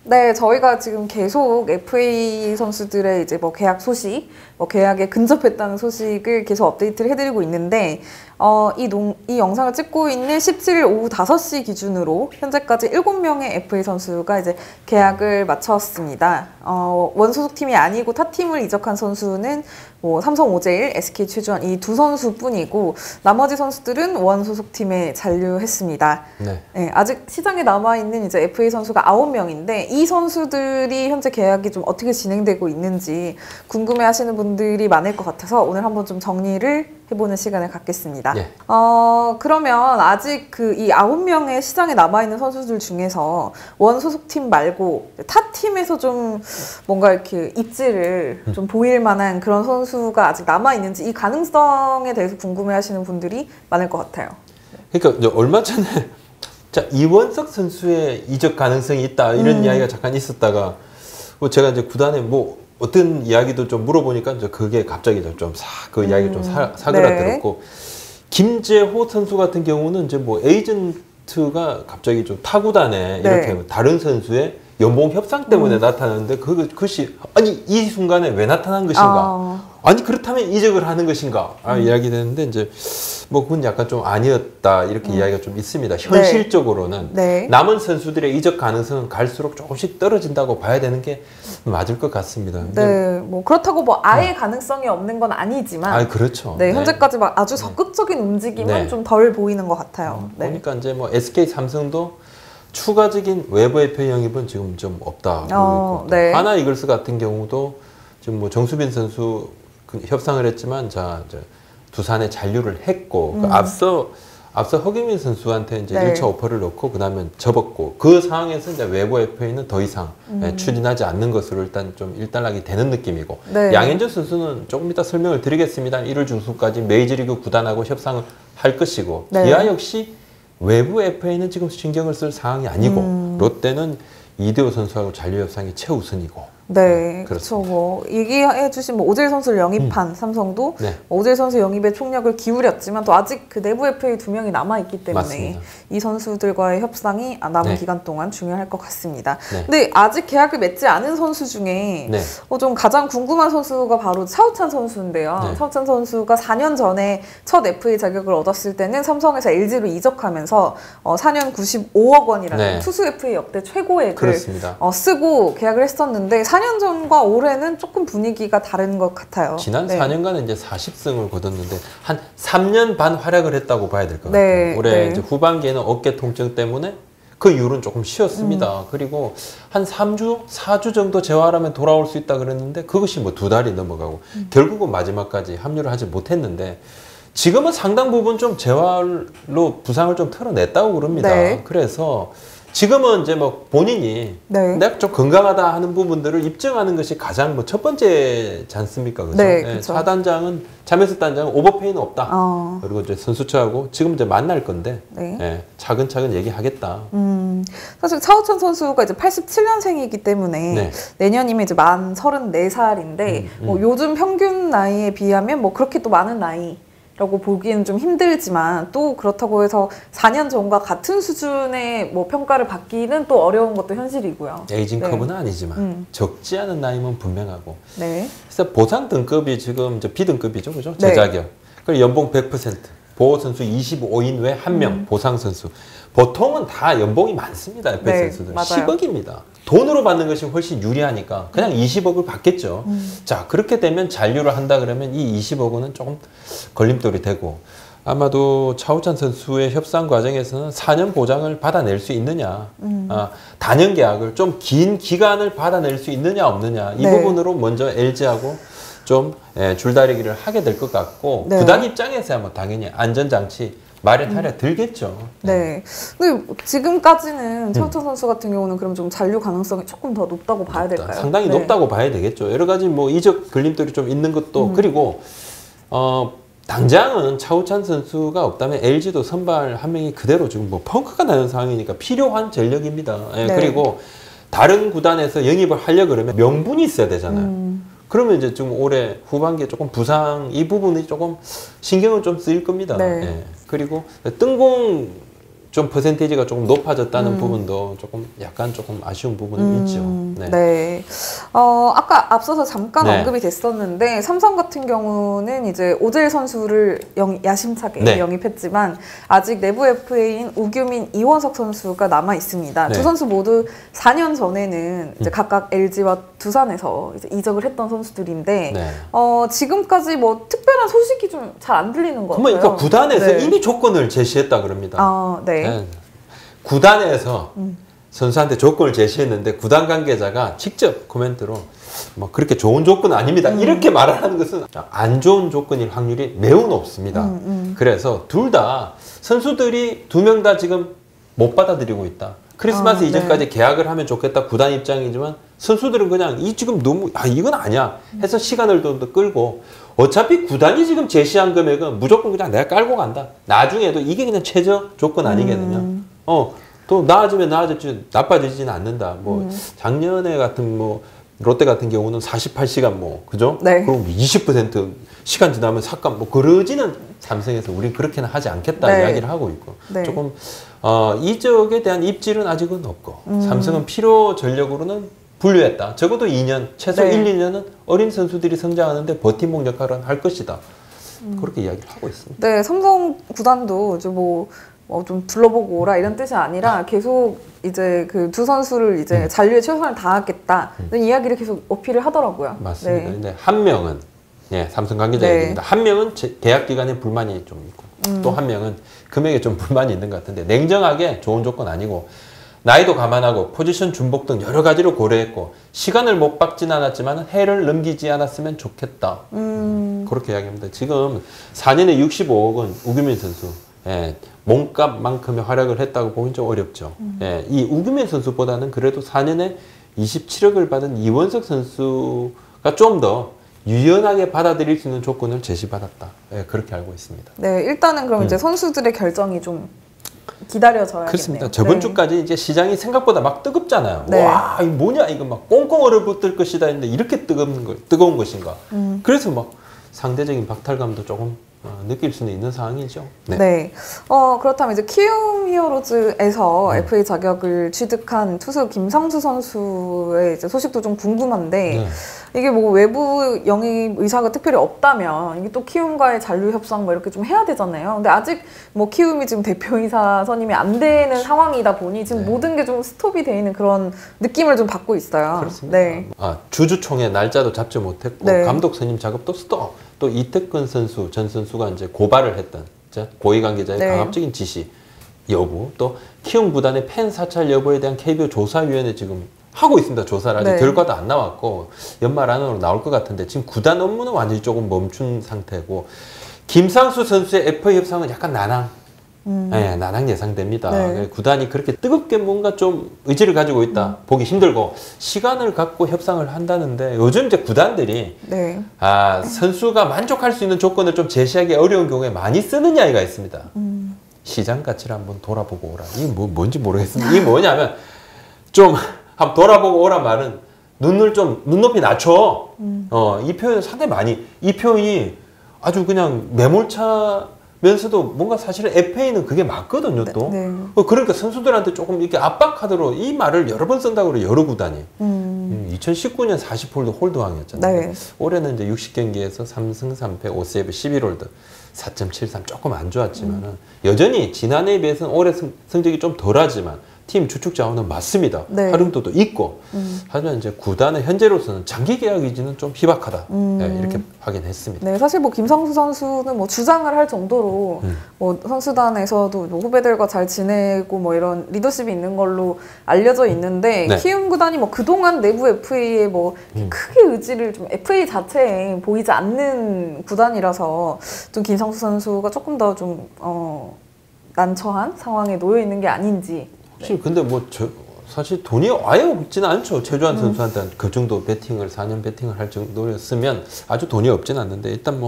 네, 저희가 지금 계속 FA 선수들의 이제 뭐 계약 소식, 뭐 계약에 근접했다는 소식을 계속 업데이트를 해드리고 있는데, 이 영상을 찍고 있는 17일 오후 5시 기준으로 현재까지 7명의 FA 선수가 이제 계약을 마쳤습니다. 원 소속팀이 아니고 타 팀을 이적한 선수는 뭐 삼성 오제일, SK 최주환 이 두 선수뿐이고 나머지 선수들은 원 소속팀에 잔류했습니다. 네. 네, 아직 시장에 남아있는 이제 FA 선수가 9명인데 이 선수들이 현재 계약이 좀 어떻게 진행되고 있는지 궁금해하시는 분들이 많을 것 같아서 오늘 한번 좀 정리를 해보는 시간을 갖겠습니다. 예. 그러면 아직 이 9명의 시장에 남아있는 선수들 중에서 원 소속팀 말고 타 팀에서 좀 뭔가 이렇게 입지를 좀 보일 만한 그런 선수가 아직 남아있는지 이 가능성에 대해서 궁금해하시는 분들이 많을 것 같아요. 그러니까 이제 얼마 전에 이원석 선수의 이적 가능성이 있다 이런 이야기가 잠깐 있었다가 제가 이제 구단에 뭐 어떤 이야기도 좀 물어보니까 이제 그게 갑자기 좀 그 이야기 좀 사그라들었고 네. 김재호 선수 같은 경우는 이제 뭐 에이전트가 갑자기 좀 타구단에 네. 이렇게 다른 선수의 연봉 협상 때문에 나타나는데 그것이 아니 이 순간에 왜 나타난 것인가? 아니 그렇다면 이적을 하는 것인가? 이야기 되는데 이제 뭐 그건 약간 좀 아니었다 이렇게 이야기가 좀 있습니다. 현실적으로는 네. 남은 선수들의 이적 가능성은 갈수록 조금씩 떨어진다고 봐야 되는 게 맞을 것 같습니다. 네, 뭐 그렇다고 뭐 아예 가능성이 없는 건 아니지만, 그렇죠. 네, 현재까지 막 아주 적극적인 움직임은 네. 좀 덜 보이는 것 같아요. 네. 보니까 이제 뭐 SK 삼성도 추가적인 외부 FA 영입은 지금 좀 없다. 네. 하나 이글스 같은 경우도 지금 뭐 정수빈 선수 협상을 했지만 두산에 잔류를 했고 앞서 허경민 선수한테 이제 네. 1차 오퍼를 넣고 그다음에 접었고 그 상황에서 이제 외부 FA는 더 이상 추진하지 않는 것으로 일단 좀 일단락이 되는 느낌이고 네. 양현종 선수는 조금 이따 설명을 드리겠습니다. 1월 중순까지 메이저리그 구단하고 협상을 할 것이고 네. 기아 역시 외부 FA는 지금 신경을 쓸 상황이 아니고 롯데는 이대호 선수하고 잔류 협상이 최우선이고 네, 그렇죠. 뭐 얘기해주신 뭐 오재일 선수를 영입한 삼성도 네. 오재일 선수 영입에 총력을 기울였지만 또 아직 그 내부 FA 2명이 남아 있기 때문에 맞습니다. 이 선수들과의 협상이 남은 네. 기간 동안 중요할 것 같습니다. 네. 근데 아직 계약을 맺지 않은 선수 중에 네. 좀 가장 궁금한 선수가 바로 차우찬 선수인데요. 네. 차우찬 선수가 4년 전에 첫 FA 자격을 얻었을 때는 삼성에서 LG로 이적하면서 4년 95억 원이라는 네. 투수 FA 역대 최고액을 그렇습니다. 쓰고 계약을 했었는데 4년 전과 올해는 조금 분위기가 다른 것 같아요. 지난 네. 4년간은 이제 40승을 거뒀는데 한 3년 반 활약을 했다고 봐야 될 것 네. 같아요. 올해 네. 이제 후반기에는 어깨 통증 때문에 그 이후로는 조금 쉬었습니다. 그리고 한 3주, 4주 정도 재활하면 돌아올 수 있다 그랬는데 그것이 뭐 2달이 넘어가고 결국은 마지막까지 합류를 하지 못했는데 지금은 상당 부분 좀 재활로 부상을 좀 털어냈다고 그럽니다. 네. 그래서 지금은 이제 뭐 본인이 네. 내가 좀 건강하다 하는 부분들을 입증하는 것이 가장 뭐 첫 번째지 않습니까? 그죠? 네, 네, 그쵸. 자메스 단장은 오버페이는 없다. 그리고 이제 선수처하고 지금 이제 만날 건데 네. 예, 차근차근 얘기하겠다. 사실 차우찬 선수가 이제 87년생이기 때문에 네. 내년이면 이제 만 34살인데 뭐 요즘 평균 나이에 비하면 뭐 그렇게 또 많은 나이라고 보기에는 좀 힘들지만 또 그렇다고 해서 4년 전과 같은 수준의 뭐 평가를 받기는 또 어려운 것도 현실이고요. 에이징 네. 커브는 아니지만 적지 않은 나이면 분명하고. 네. 그래서 보상 등급이 지금 이제 B등급이죠, 그죠? 네. 제자격. 그리고 연봉 100%. 보호 선수 25인 외 1명 보상 선수. 보통은 다 연봉이 많습니다. FA 네, 선수들. 맞아요. 10억입니다. 돈으로 받는 것이 훨씬 유리하니까 그냥 20억을 받겠죠. 자, 그렇게 되면 잔류를 한다 그러면 이 20억 원은 조금 걸림돌이 되고 아마도 차우찬 선수의 협상 과정에서는 4년 보장을 받아낼 수 있느냐, 단연 계약을 좀 긴 기간을 받아낼 수 있느냐 없느냐 이 네. 부분으로 먼저 LG하고 좀 줄다리기를 하게 될 것 같고 네. 구단 입장에서야 뭐 당연히 안전장치 마련하려 들겠죠. 네. 근데 지금까지는 차우찬 선수 같은 경우는 그럼 좀 잔류 가능성이 조금 더 높다고 봐야 될까요? 상당히 네. 높다고 봐야 되겠죠. 여러 가지 뭐 이적 걸림돌이 좀 있는 것도 그리고 당장은 차우찬 선수가 없다면 LG도 선발 한 명이 그대로 지금 뭐 펑크가 나는 상황이니까 필요한 전력입니다. 예, 네. 그리고 다른 구단에서 영입을 하려 그러면 명분이 있어야 되잖아요. 그러면 이제 좀 올해 후반기에 조금 부상 이 부분이 조금 신경을 좀 쓰일 겁니다. 네. 예. 그리고 뜬공 좀 퍼센테이지가 조금 높아졌다는 부분도 조금 약간 조금 아쉬운 부분은 있죠. 네. 네. 아까 앞서서 잠깐 네. 언급이 됐었는데 삼성 같은 경우는 이제 오젤 선수를 야심차게 네. 영입했지만 아직 내부 FA인 우규민, 이원석 선수가 남아 있습니다. 네. 두 선수 모두 4년 전에는 이제 각각 LG와 두산에서 이제 이적을 했던 선수들인데 네. 지금까지 뭐 특별한 소식이 좀 잘 안 들리는 것 같아요. 그러니까 구단에서 네. 이미 조건을 제시했다 그럽니다. 네. 네. 구단에서 선수한테 조건을 제시했는데 구단 관계자가 직접 코멘트로 뭐 그렇게 좋은 조건은 아닙니다. 이렇게 말하는 것은 안 좋은 조건일 확률이 매우 높습니다. 그래서 둘 다 선수들이 두 명 다 지금 못 받아들이고 있다. 크리스마스 이전까지 계약을 하면 좋겠다 구단 입장이지만 선수들은 그냥 이 지금 너무 이건 아니야 해서 시간을 더 끌고 어차피 구단이 지금 제시한 금액은 무조건 그냥 내가 깔고 간다. 나중에도 이게 그냥 최저 조건 아니겠느냐. 또 나아지면 나아졌지 나빠지지는 않는다. 뭐 작년에 같은 뭐 롯데 같은 경우는 48시간 뭐 그죠? 네. 그럼 20% 시간 지나면 삭감 뭐 그러지는 삼성에서 우리 그렇게는 하지 않겠다 네. 이야기를 하고 있고 네. 조금 이적에 대한 입질은 아직은 없고 삼성은 필요 전력으로는 분류했다. 적어도 2년 최소 네. 1, 2년은 어린 선수들이 성장하는데 버팀목 역할은 할 것이다. 그렇게 이야기를 하고 있습니다. 네, 삼성 구단도 이제 좀 둘러보고 오라 이런 뜻이 아니라 계속 이제 그 두 선수를 이제 잔류에 최선을 다하겠다 이런 이야기를 계속 어필을 하더라고요. 맞습니다. 네. 근데 한 명은 삼성 관계자 네. 얘기입니다. 한 명은 계약 기간에 불만이 좀 있고 또 한 명은 금액에 좀 불만이 있는 것 같은데 냉정하게 좋은 조건 아니고 나이도 감안하고 포지션 준복 등 여러 가지로 고려했고 시간을 못 박진 않았지만 해를 넘기지 않았으면 좋겠다. 그렇게 이야기합니다. 지금 4년에 65억은 우규민 선수 몸값만큼의 활약을 했다고 보긴 좀 어렵죠. 이 우규민 선수보다는 그래도 4년에 27억을 받은 이원석 선수가 좀 더 유연하게 받아들일 수 있는 조건을 제시받았다. 그렇게 알고 있습니다. 네, 일단은 그럼 이제 선수들의 결정이 좀 기다려져야겠네요. 그렇습니다. 저번 네. 주까지 이제 시장이 생각보다 막 뜨겁잖아요. 네. 와, 이거 뭐냐? 이거 막 꽁꽁 얼어붙을 것이다 했는데 이렇게 뜨거운 것인가? 그래서 막 상대적인 박탈감도 조금 느낄 수는 있는 상황이죠. 네. 그렇다면 이제 키움 히어로즈에서 FA 자격을 취득한 투수 김상수 선수의 이제 소식도 좀 궁금한데 이게 뭐 외부 영입 의사가 특별히 없다면 이게 또 키움과의 잔류 협상 뭐 이렇게 좀 해야 되잖아요. 근데 아직 뭐 키움이 지금 대표이사 선임이 안 되는 상황이다 보니 지금 모든 게 좀 스톱이 돼 있는 그런 느낌을 좀 받고 있어요. 그렇습니다. 네. 주주총회 날짜도 잡지 못했고 네. 감독 선임 작업도 스톱. 또 이태근 선수 전 선수가 이제 고발을 했던 고위 관계자의 네. 강압적인 지시 여부, 또 키움 구단의 팬 사찰 여부에 대한 KBO 조사위원회 지금 하고 있습니다. 조사를 아직 네. 결과도 안 나왔고 연말 안으로 나올 것 같은데 지금 구단 업무는 완전히 조금 멈춘 상태고 김상수 선수의 FA 협상은 약간 난항. 난항 예상됩니다. 네. 구단이 그렇게 뜨겁게 뭔가 좀 의지를 가지고 있다. 보기 힘들고 시간을 갖고 협상을 한다는데 요즘 이제 구단들이 네. 선수가 만족할 수 있는 조건을 좀 제시하기 어려운 경우에 많이 쓰는 이야기가 있습니다. 시장 가치를 한번 돌아보고 오라. 이게 뭔지 모르겠습니다. 이게 뭐냐면 좀 한번 돌아보고 오란 말은 눈높이 낮춰. 이 표현 상당히 많이 이 표현이 아주 그냥 매몰차면서도 뭔가 사실은 FA는 그게 맞거든요. 또 그러니까 선수들한테 조금 이렇게 압박 카드로 이 말을 여러 번 쓴다고 그래요. 여러 구단이 2019년 40홀드 홀드왕이었잖아요. 네. 올해는 이제 60경기에서 3승 3패 5세이브 11홀드 4.73 조금 안 좋았지만은 여전히 지난해에 비해서는 올해 성적이 좀 덜하지만 팀 주축 자원은 맞습니다. 네. 활용도도 있고. 하지만 이제 구단은 현재로서는 장기 계약 의지는 좀 희박하다. 이렇게 확인했습니다. 네, 사실 뭐 김상수 선수는 뭐 주장을 할 정도로 뭐 선수단에서도 뭐 후배들과 잘 지내고 뭐 이런 리더십이 있는 걸로 알려져 있는데 네. 키움 구단이 뭐 그동안 내부 FA에 뭐 크게 의지를 좀 FA 자체에 보이지 않는 구단이라서 좀 김상수 선수가 조금 더 좀 난처한 상황에 놓여 있는 게 아닌지. 사실 근데 사실 돈이 아예 없지는 않죠. 최주환 선수한테 그 정도 배팅을 4년 배팅을 할 정도였으면 아주 돈이 없지는 않는데 일단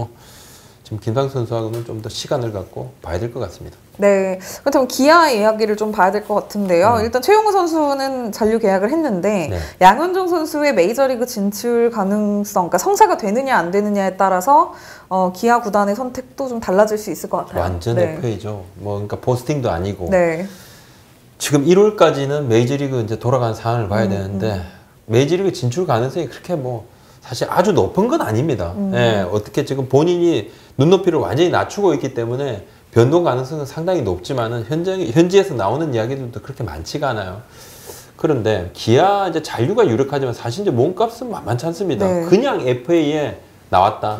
지금 김상수 선수하고는 좀 더 시간을 갖고 봐야 될 것 같습니다. 네, 그렇다면 기아 이야기를 좀 봐야 될 것 같은데요. 일단 최용우 선수는 잔류 계약을 했는데 네. 양현종 선수의 메이저리그 진출 가능성, 그러니까 성사가 되느냐 안 되느냐에 따라서 기아 구단의 선택도 좀 달라질 수 있을 것 같아요. 완전 네. FA죠. 뭐 그러니까 포스팅도 아니고 네. 지금 1월까지는 메이저리그 이제 돌아가는 상황을 봐야 되는데 메이저리그 진출 가능성이 그렇게 뭐 사실 아주 높은 건 아닙니다. 예, 어떻게 지금 본인이 눈높이를 완전히 낮추고 있기 때문에 변동 가능성은 상당히 높지만은 현지에서 나오는 이야기들도 그렇게 많지가 않아요. 그런데 기아 이제 잔류가 유력하지만 사실 이제 몸값은 만만치 않습니다. 네. 그냥 FA에 나왔다.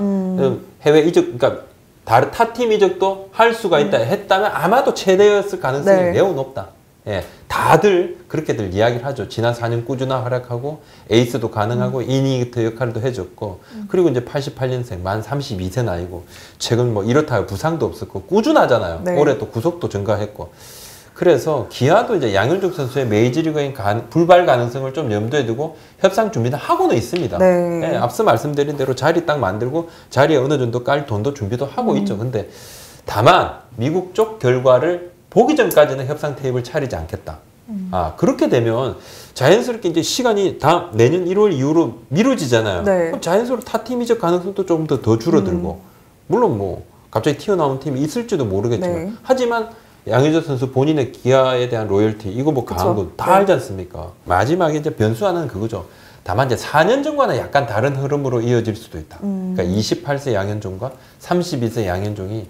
해외 이적, 그러니까 다른 타팀 이적도 할 수가 있다 했다면 아마도 최대였을 가능성이 네. 매우 높다. 예, 다들 그렇게들 이야기를 하죠. 지난 4년 꾸준한 활약하고 에이스도 가능하고 이닝히터 역할도 해줬고 그리고 이제 88년생 만 32세 나이고 최근 뭐 이렇다 부상도 없었고 꾸준하잖아요. 네. 올해 또 구속도 증가했고 그래서 기아도 이제 양현종 선수의 메이저리그인 불발 가능성을 좀 염두에 두고 협상 준비는 하고는 있습니다. 네. 예, 앞서 말씀드린 대로 자리 딱 만들고 자리에 어느 정도 깔 돈도 준비도 하고 있죠. 근데 다만 미국 쪽 결과를 보기 전까지는 협상 테이블 차리지 않겠다. 아, 그렇게 되면 자연스럽게 이제 시간이 다음 내년 1월 이후로 미뤄지잖아요. 네. 그럼 자연스럽게 타팀 이적 가능성도 조금 더 줄어들고 물론 뭐 갑자기 튀어나온 팀이 있을지도 모르겠지만 네. 하지만 양현종 선수 본인의 기아에 대한 로열티 이거 뭐 강한 그쵸. 거 다 네. 알지 않습니까? 마지막에 이제 변수 하나는 그거죠. 다만 이제 4년 전과는 약간 다른 흐름으로 이어질 수도 있다. 그러니까 28세 양현종과 32세 양현종이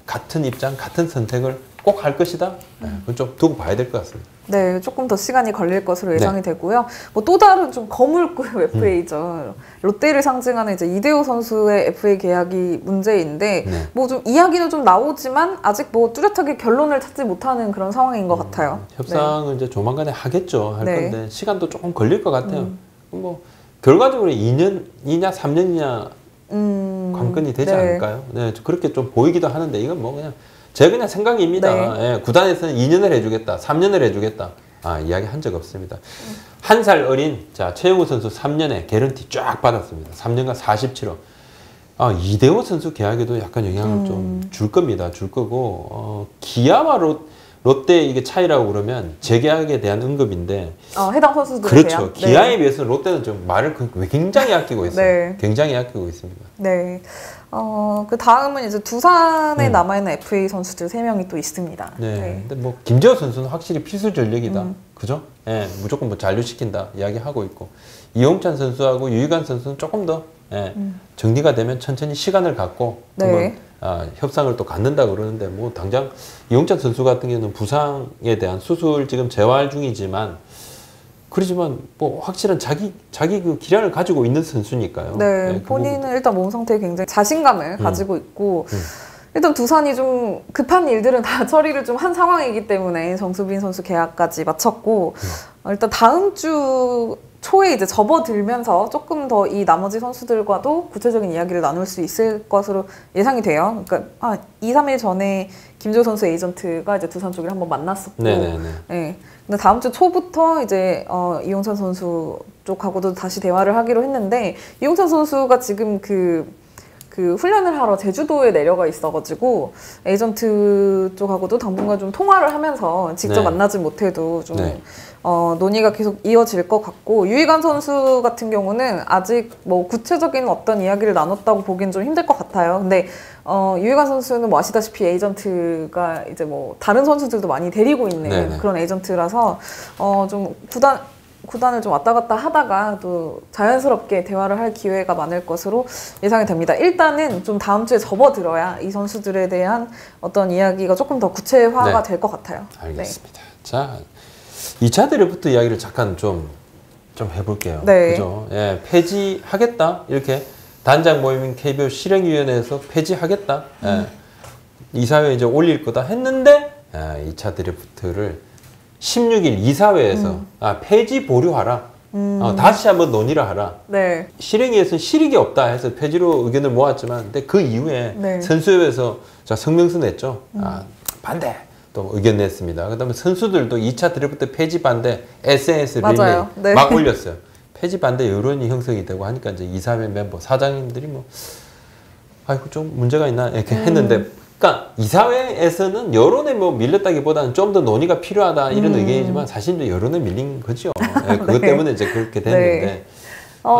같은 입장, 같은 선택을 꼭 할 것이다. 그건 좀 두고 봐야 될 것 같습니다. 네, 조금 더 시간이 걸릴 것으로 예상이 네. 되고요. 뭐 또 다른 좀 거물급 FA죠. 롯데를 상징하는 이제 이대호 선수의 FA 계약이 문제인데 네. 뭐 좀 이야기는 좀 나오지만 아직 뭐 뚜렷하게 결론을 찾지 못하는 그런 상황인 것 같아요. 협상은 이제 조만간에 하겠죠. 할 네. 건데 시간도 조금 걸릴 것 같아요. 뭐 결과적으로 2년이냐 3년이냐 관건이 되지 네. 않을까요? 네, 그렇게 좀 보이기도 하는데 이건 뭐 그냥 제 그냥 생각입니다. 네. 예, 구단에서는 2년을 해주겠다, 3년을 해주겠다. 이야기 한 적 없습니다. 한 살 어린 최용우 선수 3년에 개런티 쫙 받았습니다. 3년간 47억. 이대호 선수 계약에도 약간 영향을 좀 줄 겁니다. 줄 거고 기아와 롯데 이게 차이라고 그러면 재계약에 대한 언급인데 해당 선수들에 그렇죠. 대한? 기아에 네. 비해서는 롯데는 좀 말을 굉장히 아끼고 있어요. 네. 굉장히 아끼고 있습니다. 네. 그 다음은 이제 두산에 남아있는 FA 선수들 3명이 또 있습니다. 네. 근데 뭐 김재호 선수는 확실히 필수 전력이다. 그죠? 예, 무조건 뭐 잔류시킨다 이야기하고 있고 이용찬 선수하고 유희관 선수는 조금 더 정리가 되면 천천히 시간을 갖고 네. 한번 협상을 또 갖는다 그러는데 뭐 당장 이용찬 선수 같은 경우는 부상에 대한 수술 지금 재활 중이지만 그렇지만 뭐 확실한 자기 그 기량을 가지고 있는 선수니까요. 네, 그 본인은 부분도. 일단 몸 상태에 굉장히 자신감을 가지고 있고 일단 두산이 좀 급한 일들은 다 처리를 좀 한 상황이기 때문에 정수빈 선수 계약까지 마쳤고 일단 다음 주 초에 이제 접어들면서 조금 더 이 나머지 선수들과도 구체적인 이야기를 나눌 수 있을 것으로 예상이 돼요. 그러니까 2, 3일 전에 김재호 선수 에이전트가 이제 두산 쪽을 한번 만났었고, 네네네. 네. 근데 다음 주 초부터 이제 이용찬 선수 쪽하고도 다시 대화를 하기로 했는데 이용찬 선수가 지금 그 훈련을 하러 제주도에 내려가 있어가지고 에이전트 쪽하고도 당분간 좀 통화를 하면서 직접 네. 만나지 못해도 좀 네. 논의가 계속 이어질 것 같고 유희관 선수 같은 경우는 아직 뭐 구체적인 어떤 이야기를 나눴다고 보기엔 좀 힘들 것 같아요. 근데 유희관 선수는 뭐 아시다시피 에이전트가 이제 뭐 다른 선수들도 많이 데리고 있는 네네. 그런 에이전트라서 좀 구단을 좀 왔다 갔다 하다가 또 자연스럽게 대화를 할 기회가 많을 것으로 예상이 됩니다. 일단은 좀 다음 주에 접어들어야 이 선수들에 대한 어떤 이야기가 조금 더 구체화가 네. 될 것 같아요. 알겠습니다. 자, 2차 드래프트 이야기를 잠깐 좀 해볼게요. 네. 그죠? 예, 폐지하겠다. 이렇게 단장 모임인 KBO 실행위원회에서 폐지하겠다. 예, 이사회에 이제 올릴 거다 했는데 2차 드래프트를 16일 이사회에서 폐지 보류하라. 다시 한번 논의를 하라. 네. 실행위에서는 실익이 없다 해서 폐지로 의견을 모았지만 근데 그 이후에 네. 선수협에서 성명서 냈죠. 반대 또 의견 냈습니다. 그다음에 선수들도 2차 드래프트 폐지 반대 SNS 릴레이 맞아요. 네. 막 올렸어요. 폐지 반대 여론이 형성이 되고 하니까 이제 이사회 멤버 사장님들이 뭐 아이고 좀 문제가 있나 이렇게 했는데, 그러니까 이사회에서는 여론에 뭐 밀렸다기보다는 좀 더 논의가 필요하다 이런 의견이지만 사실 이제 여론에 밀린 거죠. 예, 그것 네. 때문에 이제 그렇게 됐는데. 네.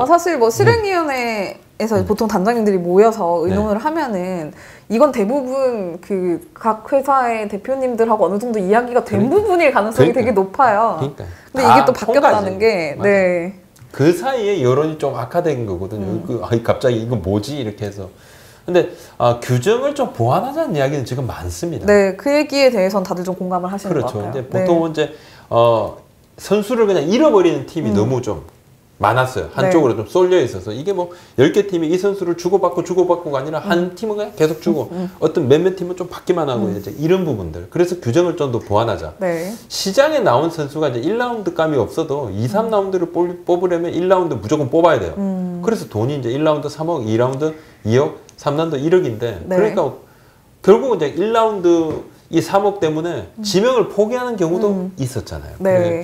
사실 뭐 실행위원회에서 보통 단장님들이 모여서 의논을 하면은 이건 대부분 그 각 회사의 대표님들하고 어느 정도 이야기가 된 그러니까. 부분일 가능성이 그러니까. 되게 높아요. 그러니까. 근데 이게 다 또 바뀌었다는 통과지. 게, 맞아. 네. 그 사이에 여론이 좀 악화된 거거든요. 갑자기 이거 뭐지 이렇게 해서. 근데 규정을 좀 보완하자는 이야기는 지금 많습니다. 네, 그 얘기에 대해서는 다들 좀 공감을 하시는 것 그렇죠. 같아요. 이제 보통은 이제 선수를 그냥 잃어버리는 팀이 너무 좀 많았어요. 한쪽으로 좀 쏠려 있어서 이게 뭐 10개 팀이 이 선수를 주고받고가 아니라 한 팀은 그냥 계속 주고 어떤 몇몇 팀은 좀 받기만 하고 이제 이런 부분들. 그래서 규정을 좀 더 보완하자. 네. 시장에 나온 선수가 이제 1라운드 감이 없어도 2, 3라운드를 뽑으려면 1라운드 무조건 뽑아야 돼요. 그래서 돈이 이제 1라운드 3억, 2라운드 2억, 3라운드 1억인데 네. 그러니까 결국은 이제 1라운드 이 3억 때문에 지명을 포기하는 경우도 있었잖아요. 네.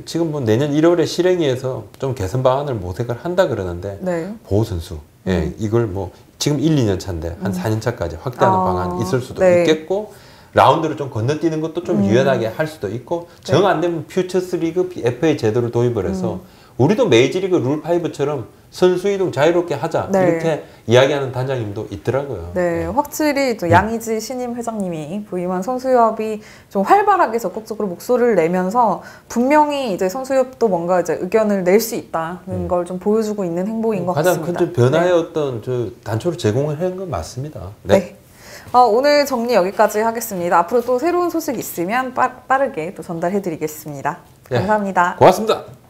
지금 뭐 내년 1월에 실행위에서 좀 개선 방안을 모색을 한다 그러는데 네. 보호 선수, 예, 이걸 뭐 지금 1, 2년 차인데 한 4년 차까지 확대하는 방안이 있을 수도 네. 있겠고 라운드를 좀 건너뛰는 것도 좀 유연하게 할 수도 있고 정 안 되면 퓨처스 리그 FA 제도를 도입을 해서 우리도 메이저리그 룰5처럼 선수 이동 자유롭게 하자 네. 이렇게 이야기하는 단장님도 있더라고요. 네, 확실히 또 양의지 신임 회장님이 부임한 선수협이 좀 활발하게 적극적으로 목소리를 내면서 분명히 이제 선수협도 뭔가 이제 의견을 낼 수 있다는 걸 좀 보여주고 있는 행보인 것 가장 같습니다. 큰 변화의 네. 어떤 저 단초를 제공을 하는 건 맞습니다. 네. 오늘 정리 여기까지 하겠습니다. 앞으로 또 새로운 소식 있으면 빠르게 또 전달해 드리겠습니다. 네. 감사합니다. 고맙습니다.